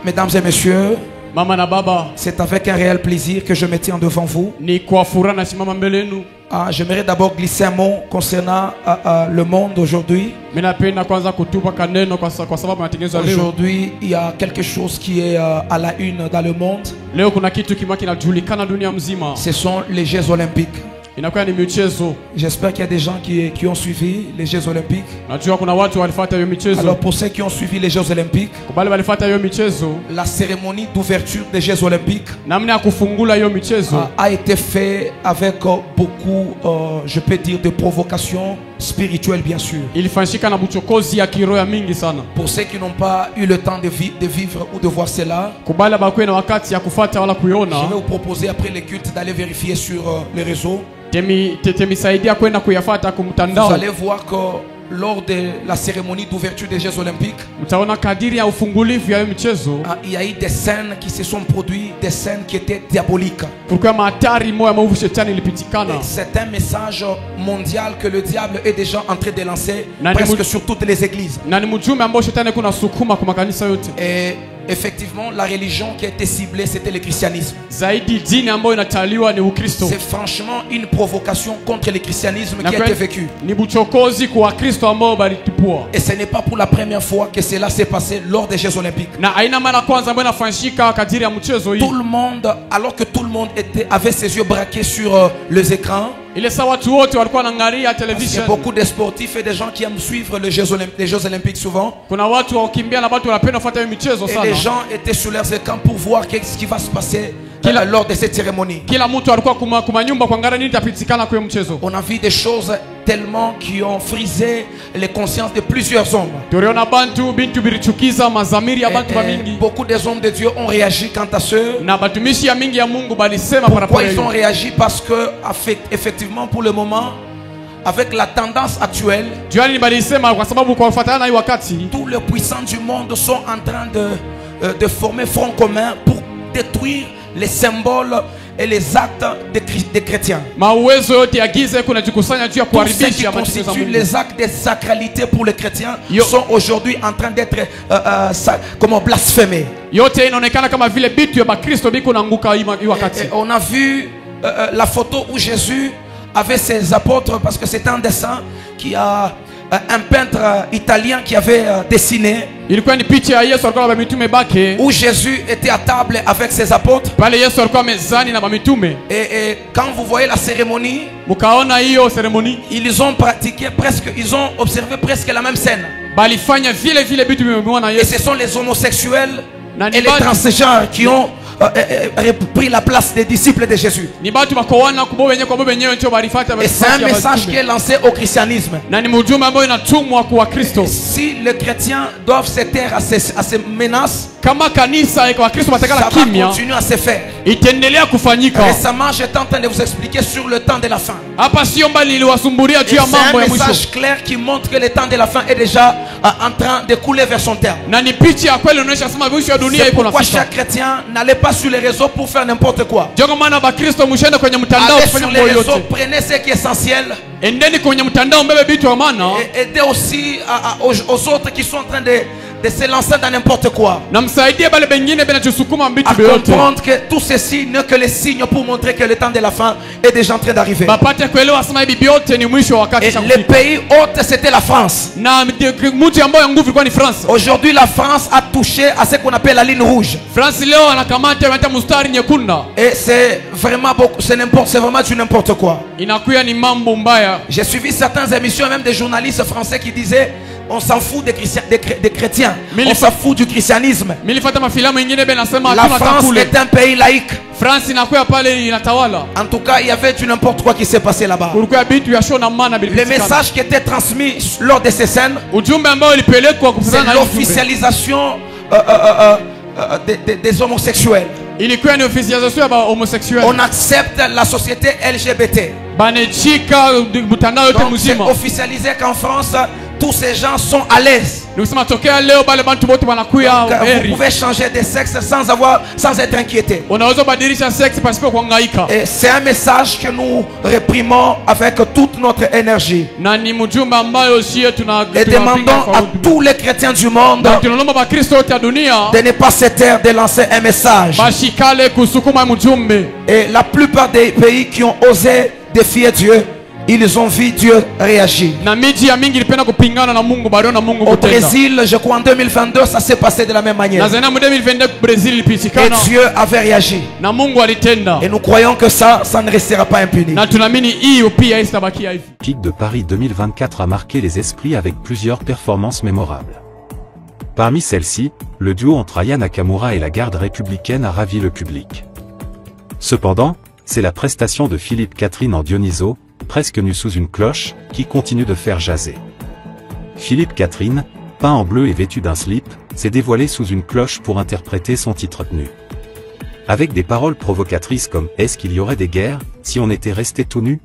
Mesdames et messieurs, Mama na baba, c'est avec un réel plaisir que je me tiens devant vous. ni kwa furaha nasimama mbele yenu. J'aimerais d'abord glisser un mot concernant le monde aujourd'hui. Mimi napenda kwanza kutupa kaneno kwa sababu natengenezwa leo. Aujourd'hui, il y a quelque chose qui est à la une dans le monde. Leo kuna kitu kimoja kinajulikana dunia mzima. Ce sont les Jeux Olympiques. Inakuwa ni michezo. J'espère qu'il y a des gens qui ont suivi les Jeux Olympiques. Najua kuna watu walifuata hiyo michezo. Alors pour ceux qui ont suivi les Jeux Olympiques, Kubali walifuata hiyo michezo. la cérémonie d'ouverture des Jeux Olympiques Namna ya kufungula hiyo michezo a été fait avec beaucoup, je peux dire, de provocations spirituelles bien sûr. ilifanyika na buchokozi ya kiroho ya mingi sana. Pour ceux qui n'ont pas eu le temps de vivre ou de voir cela, Kubali bakwe na wakati ya kufuata wala je kuiona. vais vous proposer après les cultes d'aller vérifier sur les réseaux. Temisaidia kwenda kuyafuata kwa Vous mtandao. allez voir que lors de la cérémonie d'ouverture des Jeux Olympiques, Mtaona kadiri ya ufungulivu ya hiyo michezo. il y a eu des scènes qui se sont produites, des scènes qui étaient diaboliques. Kulikuwa mahatari moya maovu shetani ilipitikana. C'est un message mondial que le diable est déjà en train de lancer Nani presque sur toutes les églises. Na ni mjumbe ambao shetani kuna sukuma kwa makanisa yote. Et effectivement, la religion qui a été ciblée, c'était le christianisme. Zaidi dini ambayo inataliwa ni Ukristo. C'est franchement une provocation contre le christianisme Na qui a été vécue. ni buchokozi kwa Kristo ambao balitupua. Et ce n'est pas pour la première fois que cela s'est passé lors des Jeux Olympiques. Na aina mara kwanza ambayo inafanyika kadiri ya mchezo hii. Tout le monde, alors que tout le monde avait ses yeux braqués sur les écrans, Ile saa watu wote walikuwa wanaangalia il y a television. beaucoup de sportifs et de gens qui aiment suivre les Jeux Olympiques souvent. Kuna watu wakimbia na watu wanapenda kufuata hiyo michezo Et sana. les gens étaient sur leurs écrans pour voir qu'est-ce qui va se passer lors de cette cérémonie. Kila mtu alikuwa kuma nyumba kuangalia nini itapitikana kwa hiyo mchezo. On a vu des choses tellement qui ont frisé les consciences de plusieurs hommes. Tuliona bantu bintu birichukiza mazamiri ya bantu mingi. Beaucoup des hommes de Dieu ont réagi quant à ce. Na batumishi ya mingi ya Mungu balisema par rapport Pourquoi à ils ont hiyo. réagi? Parce que effectivement pour le moment, avec la tendance actuelle, Juani balisema kwa sababu kwa kufuatana na hii wakati tous les puissants du monde sont en train de former front commun pour détruire les symboles et les actes des chrétiens. mauwezo yote ya giza kunajikusanya juu ya Tous ceux qui kuharibisha matendo za constituent Mungu. les actes de sacralité pour les chrétiens Yo. sont aujourd'hui en train d'être comment blasphémés. Yote inaonekana kama vile bitu ya Bakristo biko naanguka hii wakati. Et on a vu la photo où Jésus avait ses apôtres, parce que c'est un dessin qui a un peintre italien qui avait dessiné, Ilikuwa ni picha ya Yesu alikuwa na mitume bake. où Jésus était à table avec ses apôtres. Pale Yesu alikuwa mezani na mitume. Et quand vous voyez la cérémonie, Mukaona hiyo seremoni. ils ont pratiqué presque, ils ont observé presque la même scène. Balifanya vile vile bitu vimemwona Et Yesu. ce sont les homosexuels Nani et les batu- transgenres qui ont pris la place des disciples de Jésus. Ni batu bakowana kubo wenyewe kwa wenyewe ndio balifata. Et c'est un message qui est lancé au christianisme. Na ni mjumbe ambao inatumwa kwa Kristo. Si les chrétiens doivent se taire à ces menaces, Kama kanisa iko Kristo ça batakala va kimya, continuer à se faire. itaendelea kufanyika. Récemment, j'étais en train de vous expliquer sur le temps de la fin. Hapa sio mbali iliwasumbulia Et juu ya c'est mambo un ya mwisho. message clair qui montre que le temps de la fin est déjà en train de couler vers son terme. Na ni picha ya kweli inaonyesha sema mwisho ya dunia C'est iko pourquoi nafika. chaque chrétien n'allait pas sur les réseaux pour faire n'importe quoi. Ndio maana Bakristo mshende kwenye mtandao Allez kufanya sur les mambo réseaux, yote. prenez ce qui est essentiel Endeni kwenye mtandao mbebe vitu ya maana. et aidez aussi aux autres qui sont en train de se lancer dans n'importe quoi. Na msaidie bale bengine benachosukuma À vitu vyote. comprendre que tout ceci n'est que les signes pour montrer que le temps de la fin est déjà en train d'arriver. Bapate kuelewa sema hivi vyote ni mwisho wa wakati Et cha le kufika. pays hôte, c'était la France. Na mtu ambaye nguvu ilikuwa ni France. Aujourd'hui, la France a touché à ce qu'on appelle la ligne rouge. France leo anakamata hata mstari nyekunda. Et c'est vraiment beaucoup, c'est vraiment du n'importe quoi. Inakuya ni mambo mbaya. J'ai suivi certaines émissions, même des journalistes français qui disaient on s'en fout des chrétiens, on s'en fout du christianisme. Milifata mafilamu ingine benasema La hatuna France takule. est un pays laïque. France inakuya pale inatawala. En tout cas, il y avait du n'importe quoi qui s'est passé là-bas. Kulikuwa bitu ya shona maana Le bilipitikana. message qui était transmis lors de ces scènes, Ujumbe ambao ulipelekwa c'est kufanya na l'officialisation des homosexuels. ilikuwa ni officialisation ya homosexuel. On accepte la société LGBT. Banechika mtandao yote Donc c'est mzima. officialisé qu'en France, tous ces gens sont à l'aise. Nikusema tokea leo bale bantu bote wanakuya Donc, vous heri. pouvez changer de sexe sans être inquiété. Unaweza badilisha sex pasipo kuhangaika. Et c'est un message que nous reprenons l'exprimons avec toute notre énergie. na ni mjumbe ambayo sie Et demandons à tous les chrétiens du monde tunaomba bakristo wote ya dunia de ne pas se taire, de lancer un message. bashikale kusukuma mjumbe. Et la plupart des pays qui ont osé défier Dieu, ils ont vu Dieu réagir. na miji ya mingi ilipenda kupingana na Mungu bado na Mungu Au kutenda. Brésil, je crois en 2022, ça s'est passé de la même manière. na zena mu 2022 Brazil Et ilipitikana Dieu avait réagi. na Mungu alitenda. Et nous croyons que ça ne restera pas impuni. na tunaamini hiyo pia isitabakia hivi. Pic de Paris 2024 a marqué les esprits avec plusieurs performances mémorables. Parmi celles-ci, le duo entre Aya Nakamura et la garde républicaine a ravi le public. Cependant, c'est la prestation de Philippe Catherine en Dionyso, presque nu sous une cloche, qui continue de faire jaser. Philippe Catherine, peint en bleu et vêtu d'un slip, s'est dévoilé sous une cloche pour interpréter son titre nu. Avec des paroles provocatrices comme « Est-ce qu'il y aurait des guerres, si on était resté tout nu ?»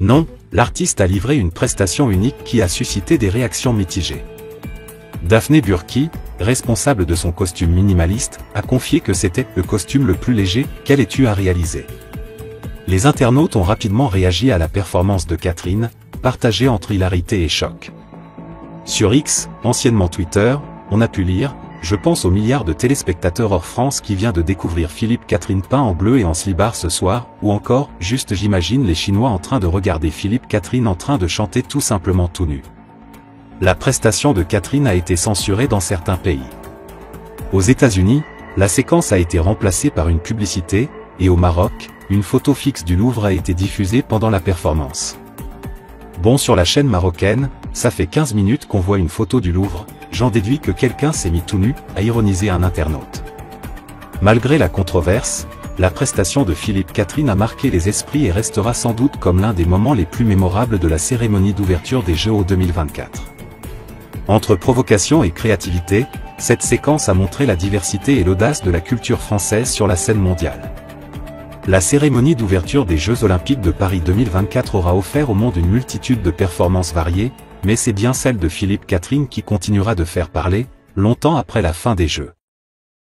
Non, l'artiste a livré une prestation unique qui a suscité des réactions mitigées. Daphné Burki, responsable de son costume minimaliste, a confié que c'était le costume le plus léger qu'elle ait eu à réaliser. Les internautes ont rapidement réagi à la performance de Catherine, partagée entre hilarité et choc. Sur X, anciennement Twitter, on a pu lire « Je pense aux milliards de téléspectateurs hors France qui vient de découvrir Philippe Catherine peint en bleu et en slibard ce soir » ou encore « Juste j'imagine les Chinois en train de regarder Philippe Catherine en train de chanter tout simplement tout nu ». La prestation de Catherine a été censurée dans certains pays. Aux États-Unis, la séquence a été remplacée par une publicité, et au Maroc, une photo fixe du Louvre a été diffusée pendant la performance. Bon, sur la chaîne marocaine, ça fait 15 minutes qu'on voit une photo du Louvre, j'en déduis que quelqu'un s'est mis tout nu, a ironisé un internaute. Malgré la controverse, la prestation de Philippe Catherine a marqué les esprits et restera sans doute comme l'un des moments les plus mémorables de la cérémonie d'ouverture des Jeux 2024. Entre provocation et créativité, cette séquence a montré la diversité et l'audace de la culture française sur la scène mondiale. La cérémonie d'ouverture des Jeux Olympiques de Paris 2024 aura offert au monde une multitude de performances variées, mais c'est bien celle de Philippe Catherine qui continuera de faire parler, longtemps après la fin des Jeux.